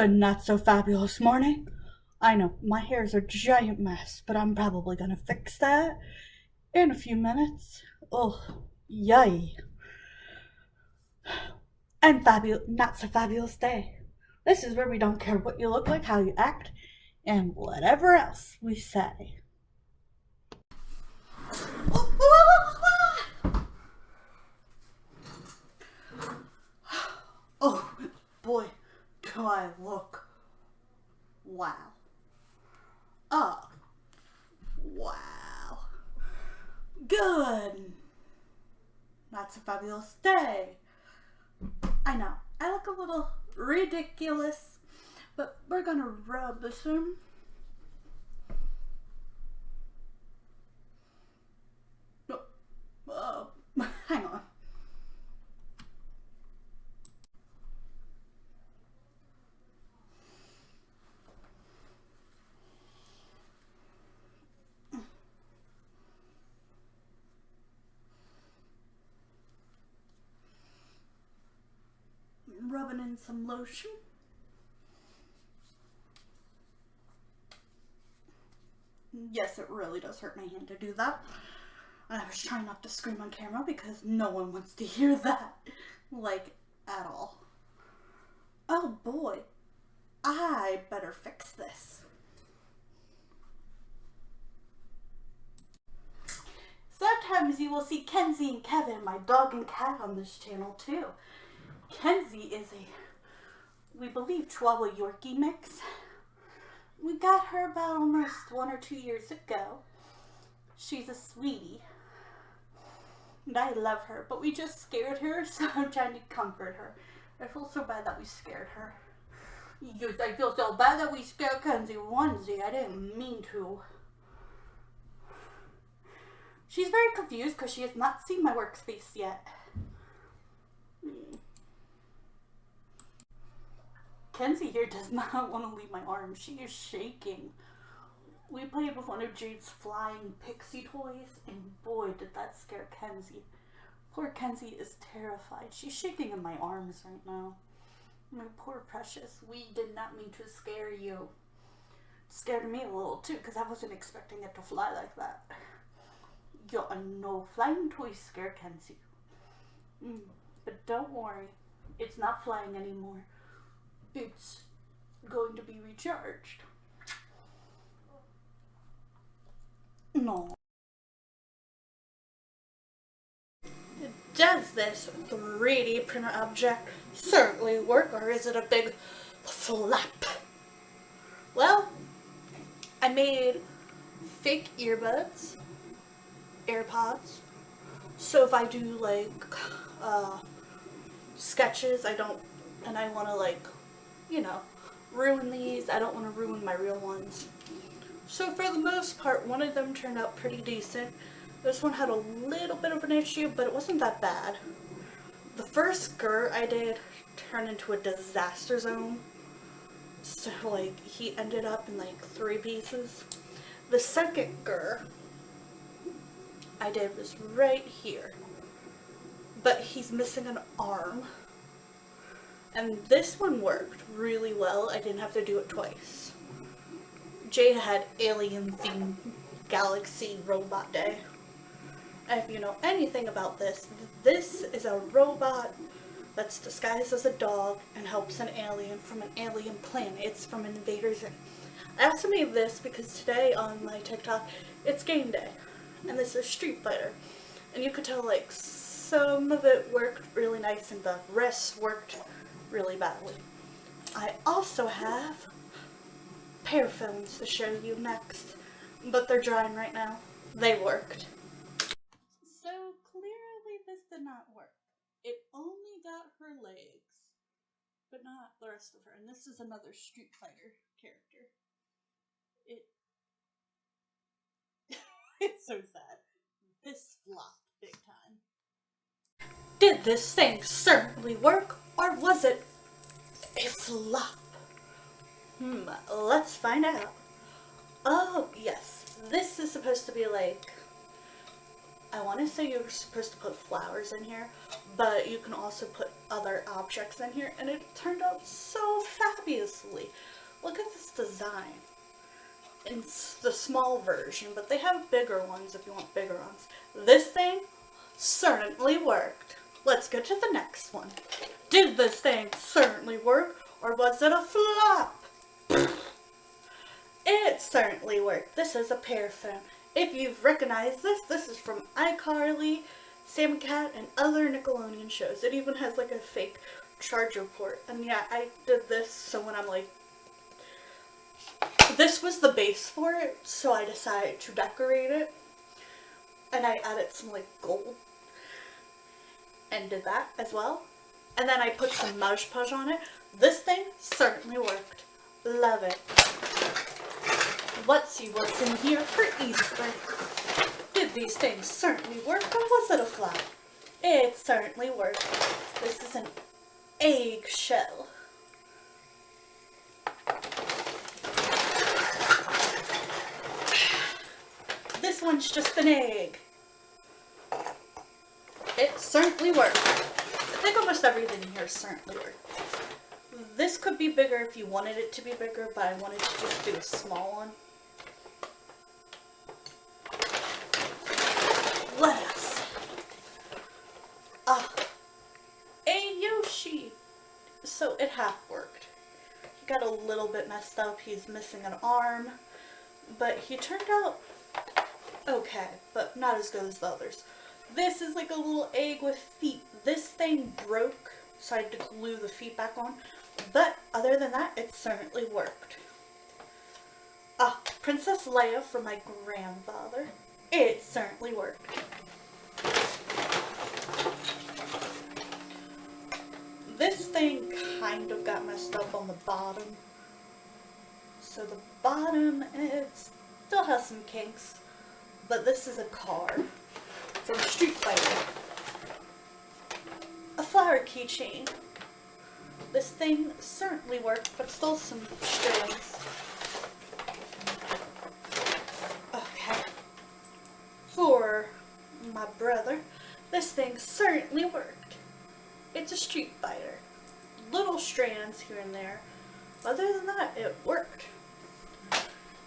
Good, not so fabulous morning. I know, my hair's a giant mess, but I'm probably gonna fix that in a few minutes. Oh, yay. And not so fabulous day. This is where we don't care what you look like, how you act, and whatever else we say. Oh, boy, do I look wow. Oh, wow. Good. That's a fabulous day. I know, I look a little ridiculous, but we're gonna rub this in. No, hang on. Rubbing in some lotion. Yes, it really does hurt my hand to do that. I was trying not to scream on camera because no one wants to hear that. Like, at all. Oh boy, I better fix this. Sometimes you will see Kenzie and Kevin, my dog and cat, on this channel too. Kenzie is we believe, Chihuahua Yorkie mix. We got her about almost 1 or 2 years ago. She's a sweetie. And I love her, but we just scared her, so I'm trying to comfort her. I feel so bad that we scared her. Yes, I feel so bad that we scared Kenzie onesie. I didn't mean to. She's very confused because she has not seen my workspace yet. Kenzie here does not want to leave my arm. She is shaking. We played with one of Jade's flying pixie toys, and boy, did that scare Kenzie. Poor Kenzie is terrified. She's shaking in my arms right now. My poor precious. We did not mean to scare you. It scared me a little too, because I wasn't expecting it to fly like that. Yo, no flying toys scare Kenzie. But don't worry, it's not flying anymore. It's going to be recharged. No. Does this 3D printer object certainly work, or is it a big flap? Well, I made fake earbuds, AirPods, so if I do like sketches, I want to like, ruin these. I don't want to ruin my real ones. So for the most part, one of them turned out pretty decent. This one had a little bit of an issue, but it wasn't that bad. The first skirt I did turned into a disaster zone. So like, he ended up in like 3 pieces. The second skirt I did was right here. But he's missing an arm. And this one worked really well. I didn't have to do it twice. Jade had alien themed galaxy robot day. If you know anything about this, this is a robot that's disguised as a dog and helps an alien from an alien planet. It's from Invader Zim. I also made this because today on my TikTok, it's game day. And this is Street Fighter. And you could tell like some of it worked really nice and the rest worked really badly. I also have pair films to show you next, but they're drying right now. They worked. So clearly this did not work. It only got her legs, but not the rest of her. And this is another Street Fighter character. It's so sad. This flopped big time. Did this thing certainly work, or was it a flop? Let's find out. Oh, yes. This is supposed to be like I want to say you're supposed to put flowers in here, but you can also put other objects in here, and it turned out so fabulously. Look at this design. It's the small version, but they have bigger ones if you want bigger ones. This thing certainly worked. Let's go to the next one. Did this thing certainly work, or was it a flop? It certainly worked. This is a pear phone. If you've recognized this, this is from iCarly, Sam Cat, and other Nickelodeon shows. It even has like a fake charger port. And yeah, I did this so when I'm like, this was the base for it, so I decided to decorate it. And I added some like gold and did that as well. And then I put some Mod Podge on it. This thing certainly worked. Love it. Let's see what's in here for Easter. Did these things certainly work, or was it a flop? It certainly worked. This is an eggshell. This one's just an egg. It certainly worked. I think almost everything in here certainly worked. This could be bigger if you wanted it to be bigger, but I wanted to just do a small one. Lettuce. A Yoshi. So it half worked. He got a little bit messed up. He's missing an arm, but he turned out okay, but not as good as the others. This is like a little egg with feet. This thing broke, so I had to glue the feet back on. But other than that, it certainly worked. Princess Leia from my grandfather. It certainly worked. This thing kind of got messed up on the bottom. So the bottom, it still has some kinks. But this is a car from Street Fighter. A flower keychain. This thing certainly worked, but still some strings. Okay. For my brother, this thing certainly worked. It's a Street Fighter. Little strands here and there. Other than that, it worked.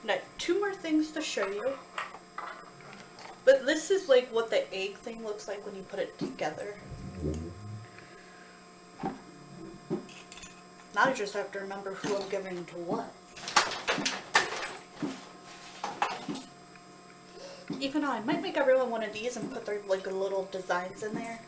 Now, 2 more things to show you. But this is like what the egg thing looks like when you put it together. Now I just have to remember who I'm giving to what. Even though I might make everyone one of these and put their like little designs in there.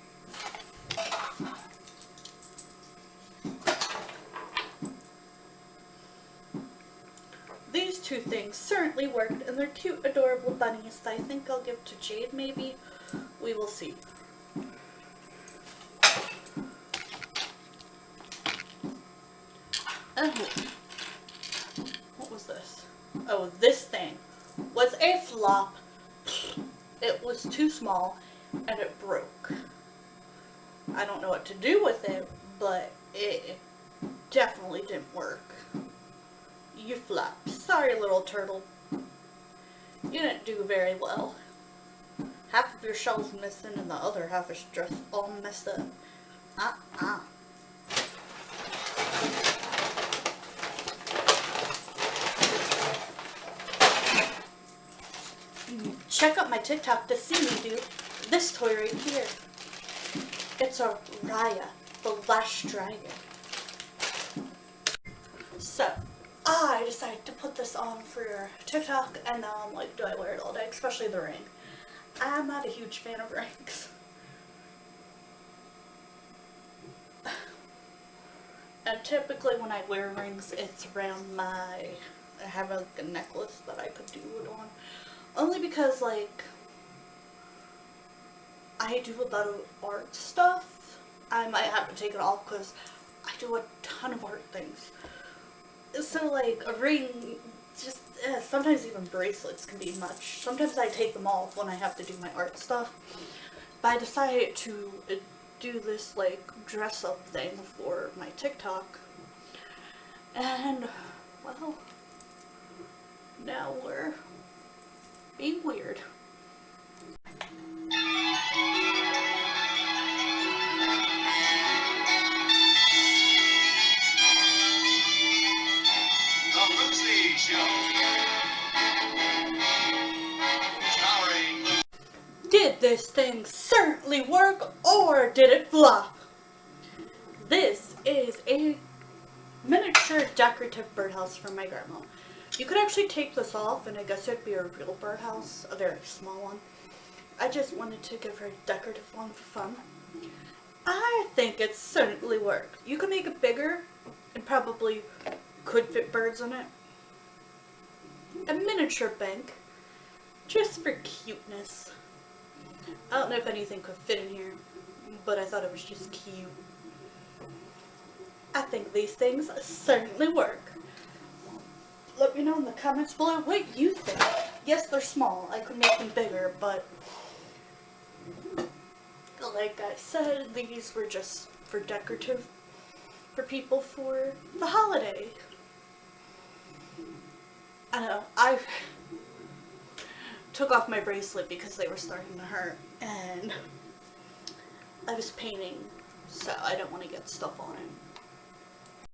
These 2 things certainly worked, and they're cute, adorable bunnies that I think I'll give to Jade maybe. We will see. What was this? Oh, this thing was a flop. It was too small and it broke. I don't know what to do with it, but it definitely didn't work. You flopped. Sorry, little turtle. You didn't do very well. Half of your shell's missing and the other half is just all messed up. Check out my TikTok to see me do this toy right here. It's a Raya, the Last Dragon. So, I decided to put this on for TikTok, and now I'm like, do I wear it all day? Especially the ring. I'm not a huge fan of rings. And typically when I wear rings, it's around I have a necklace that I could do it on. Only because, like, I do a lot of art stuff. I might have to take it off because I do a ton of art things. So, like, a ring, just, sometimes even bracelets can be much. Sometimes I take them off when I have to do my art stuff. But I decided to do this, like, dress-up thing for my TikTok. And, well, now we're being weird. did this thing certainly work or did it flop? This is a miniature decorative birdhouse from my grandma. You could actually take this off and I guess it'd be a real birdhouse, a very small one. I just wanted to give her a decorative one for fun. I think it certainly worked. You could make it bigger and probably could fit birds in it. A miniature bank, just for cuteness. I don't know if anything could fit in here, but I thought it was just cute. I think these things certainly work. Let me know in the comments below what you think. Yes, they're small. I could make them bigger, but like I said, these were just for decorative, for people for the holiday. I know, I took off my bracelet because they were starting to hurt, and I was painting, so I don't want to get stuff on it.